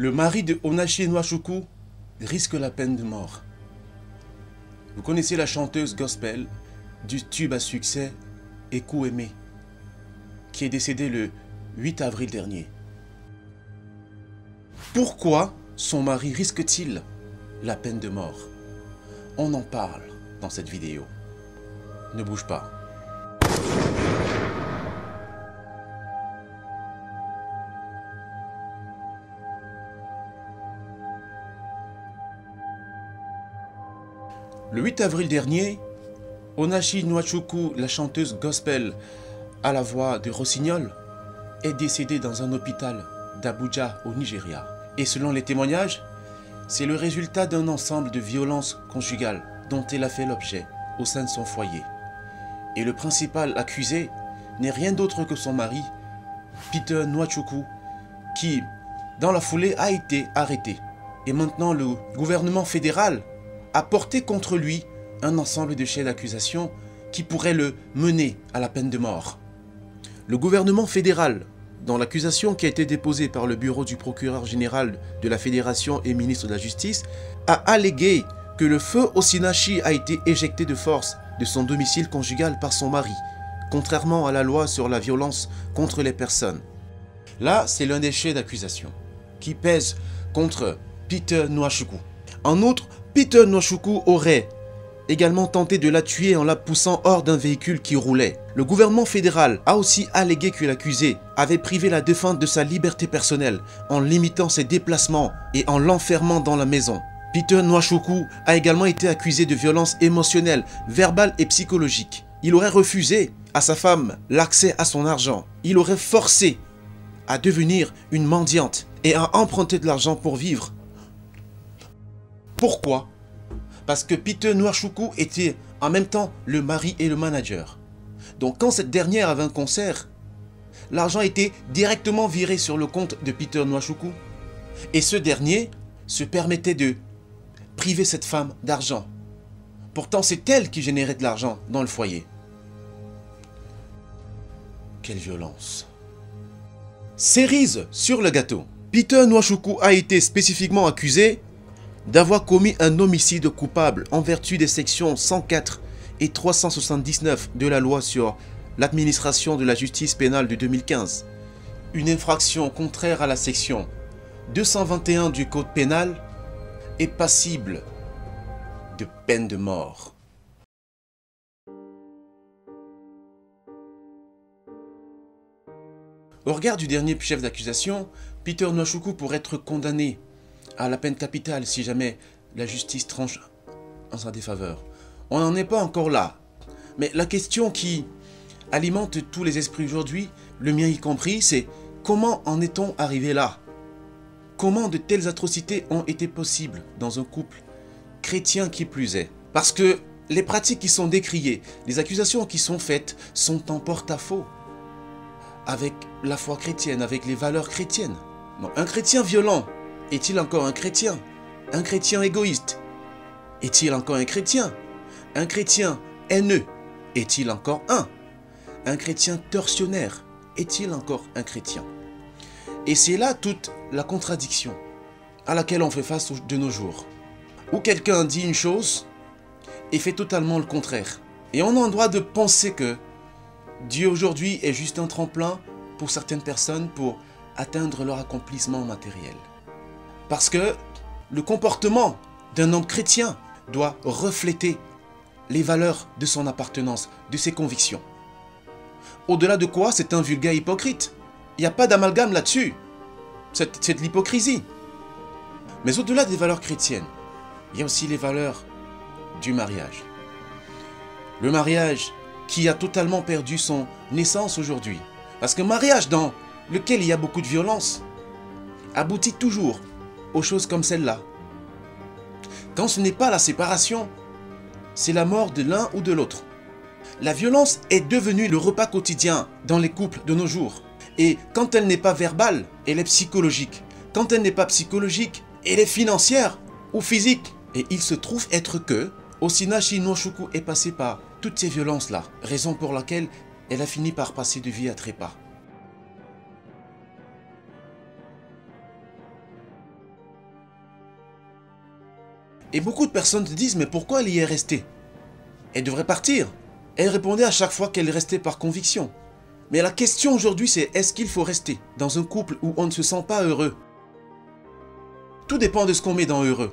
Le mari de Onachi Nwachukwu risque la peine de mort. Vous connaissez la chanteuse gospel du tube à succès Eku Eme, qui est décédée le 8 avril dernier. Pourquoi son mari risque-t-il la peine de mort? On en parle dans cette vidéo. Ne bouge pas. Le 8 avril dernier, Onachi Nwachukwu, la chanteuse gospel à la voix de Rossignol, est décédée dans un hôpital d'Abuja au Nigeria. Et selon les témoignages, c'est le résultat d'un ensemble de violences conjugales dont elle a fait l'objet au sein de son foyer. Et le principal accusé n'est rien d'autre que son mari, Peter Nwachukwu, qui, dans la foulée, a été arrêté. Et maintenant, le gouvernement fédéral a porté contre lui un ensemble de chefs d'accusation qui pourraient le mener à la peine de mort. Le gouvernement fédéral, dans l'accusation qui a été déposée par le bureau du procureur général de la Fédération et ministre de la Justice, a allégué que le feu Osinachi a été éjecté de force de son domicile conjugal par son mari, contrairement à la loi sur la violence contre les personnes. Là, c'est l'un des chefs d'accusation qui pèse contre Peter Nwachukwu. En outre, Peter Nwachukwu aurait également tenté de la tuer en la poussant hors d'un véhicule qui roulait. Le gouvernement fédéral a aussi allégué que l'accusé avait privé la défunte de sa liberté personnelle en limitant ses déplacements et en l'enfermant dans la maison. Peter Nwachukwu a également été accusé de violence émotionnelle, verbale et psychologique. Il aurait refusé à sa femme l'accès à son argent. Il aurait forcé à devenir une mendiante et à emprunter de l'argent pour vivre. Pourquoi? Parce que Peter Nwachukwu était en même temps le mari et le manager. Donc quand cette dernière avait un concert, l'argent était directement viré sur le compte de Peter Nwachukwu. Et ce dernier se permettait de priver cette femme d'argent. Pourtant c'est elle qui générait de l'argent dans le foyer. Quelle violence. Cerise sur le gâteau. Peter Nwachukwu a été spécifiquement accusé d'avoir commis un homicide coupable en vertu des sections 104 et 379 de la loi sur l'administration de la justice pénale de 2015. Une infraction contraire à la section 221 du Code pénal est passible de peine de mort. Au regard du dernier chef d'accusation, Peter Nwachukwu pourrait être condamné à la peine capitale si jamais la justice tranche en sa défaveur. On n'en est pas encore là. Mais la question qui alimente tous les esprits aujourd'hui, le mien y compris, c'est comment en est-on arrivé là? Comment de telles atrocités ont été possibles dans un couple chrétien qui plus est? Parce que les pratiques qui sont décriées, les accusations qui sont faites sont en porte-à-faux avec la foi chrétienne, avec les valeurs chrétiennes. Non, un chrétien violent est-il encore un chrétien? Un chrétien égoïste est-il encore un chrétien? Un chrétien haineux est-il encore un chrétien tortionnaire est-il encore un chrétien? Et c'est là toute la contradiction à laquelle on fait face de nos jours. Où quelqu'un dit une chose et fait totalement le contraire. Et on a le droit de penser que Dieu aujourd'hui est juste un tremplin pour certaines personnes pour atteindre leur accomplissement matériel. Parce que le comportement d'un homme chrétien doit refléter les valeurs de son appartenance, de ses convictions. Au-delà de quoi, c'est un vulgaire hypocrite. Il n'y a pas d'amalgame là-dessus. C'est de l'hypocrisie. Mais au-delà des valeurs chrétiennes, il y a aussi les valeurs du mariage. Le mariage qui a totalement perdu son essence aujourd'hui. Parce qu'un mariage dans lequel il y a beaucoup de violence aboutit toujours aux choses comme celle-là. Quand ce n'est pas la séparation, c'est la mort de l'un ou de l'autre. La violence est devenue le repas quotidien dans les couples de nos jours. Et quand elle n'est pas verbale, elle est psychologique. Quand elle n'est pas psychologique, elle est financière ou physique. Et il se trouve être que Osinachi Nwachukwu est passé par toutes ces violences-là, raison pour laquelle elle a fini par passer de vie à trépas. Et beaucoup de personnes te disent, mais pourquoi elle y est restée? Elle devrait partir. Elle répondait à chaque fois qu'elle restait par conviction. Mais la question aujourd'hui, c'est est-ce qu'il faut rester dans un couple où on ne se sent pas heureux? Tout dépend de ce qu'on met dans heureux.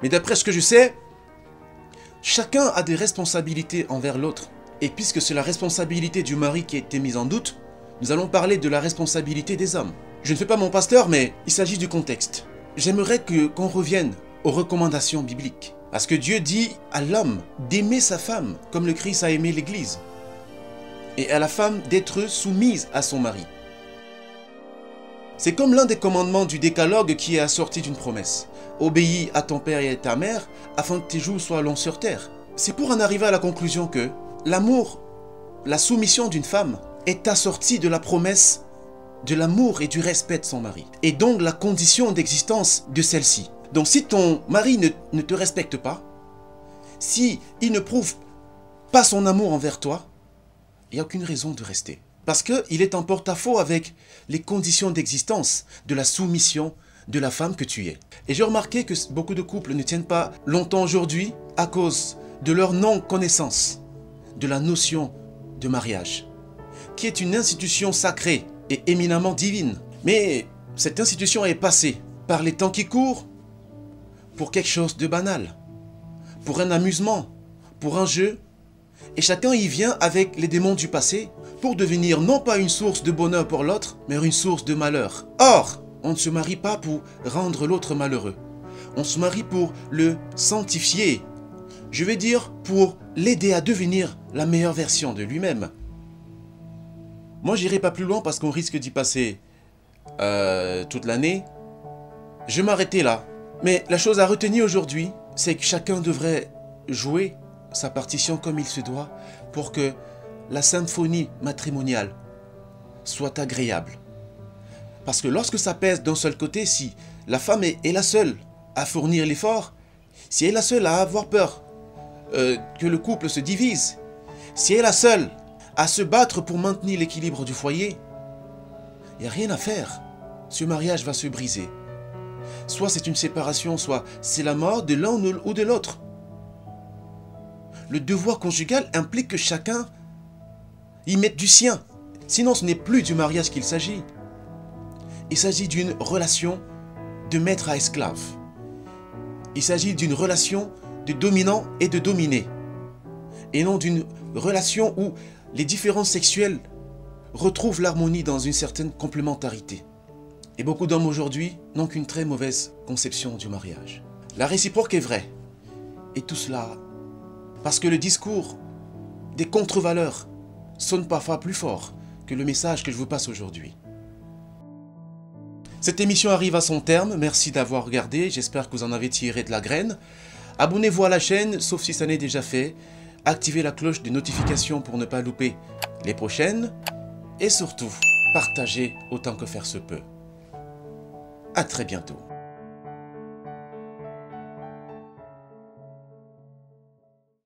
Mais d'après ce que je sais, chacun a des responsabilités envers l'autre. Et puisque c'est la responsabilité du mari qui a été mise en doute, nous allons parler de la responsabilité des hommes. Je ne fais pas mon pasteur, mais il s'agit du contexte. J'aimerais qu'on revienne aux recommandations bibliques. Parce que Dieu dit à l'homme d'aimer sa femme comme le Christ a aimé l'Église. Et à la femme d'être soumise à son mari. C'est comme l'un des commandements du décalogue qui est assorti d'une promesse. Obéis à ton père et à ta mère afin que tes jours soient longs sur terre. C'est pour en arriver à la conclusion que l'amour, la soumission d'une femme est assortie de la promesse de l'amour et du respect de son mari. Et donc la condition d'existence de celle-ci. Donc si ton mari ne te respecte pas, si il ne prouve pas son amour envers toi, il n'y a aucune raison de rester. Parce qu'il est en porte-à-faux avec les conditions d'existence de la soumission de la femme que tu es. Et j'ai remarqué que beaucoup de couples ne tiennent pas longtemps aujourd'hui à cause de leur non-connaissance de la notion de mariage, qui est une institution sacrée et éminemment divine. Mais cette institution est passée par les temps qui courent pour quelque chose de banal, pour un amusement, pour un jeu. Et chacun y vient avec les démons du passé pour devenir non pas une source de bonheur pour l'autre, mais une source de malheur. Or, on ne se marie pas pour rendre l'autre malheureux. On se marie pour le sanctifier. Je veux dire, pour l'aider à devenir la meilleure version de lui-même. Moi, j'irai pas plus loin parce qu'on risque d'y passer toute l'année. Je vais m'arrêter là. Mais la chose à retenir aujourd'hui, c'est que chacun devrait jouer sa partition comme il se doit pour que la symphonie matrimoniale soit agréable. Parce que lorsque ça pèse d'un seul côté, si la femme est la seule à fournir l'effort, si elle est la seule à avoir peur que le couple se divise, si elle est la seule à se battre pour maintenir l'équilibre du foyer, il n'y a rien à faire. Ce mariage va se briser. Soit c'est une séparation, soit c'est la mort de l'un ou de l'autre. Le devoir conjugal implique que chacun y mette du sien. Sinon, ce n'est plus du mariage qu'il s'agit. Il s'agit d'une relation de maître à esclave. Il s'agit d'une relation de dominant et de dominé. Et non d'une relation où les différences sexuelles retrouvent l'harmonie dans une certaine complémentarité. Et beaucoup d'hommes aujourd'hui n'ont qu'une très mauvaise conception du mariage. La réciproque est vraie. Et tout cela parce que le discours des contre-valeurs sonne parfois plus fort que le message que je vous passe aujourd'hui. Cette émission arrive à son terme. Merci d'avoir regardé. J'espère que vous en avez tiré de la graine. Abonnez-vous à la chaîne, sauf si ça n'est déjà fait. Activez la cloche de notification pour ne pas louper les prochaines. Et surtout, partagez autant que faire se peut. À très bientôt.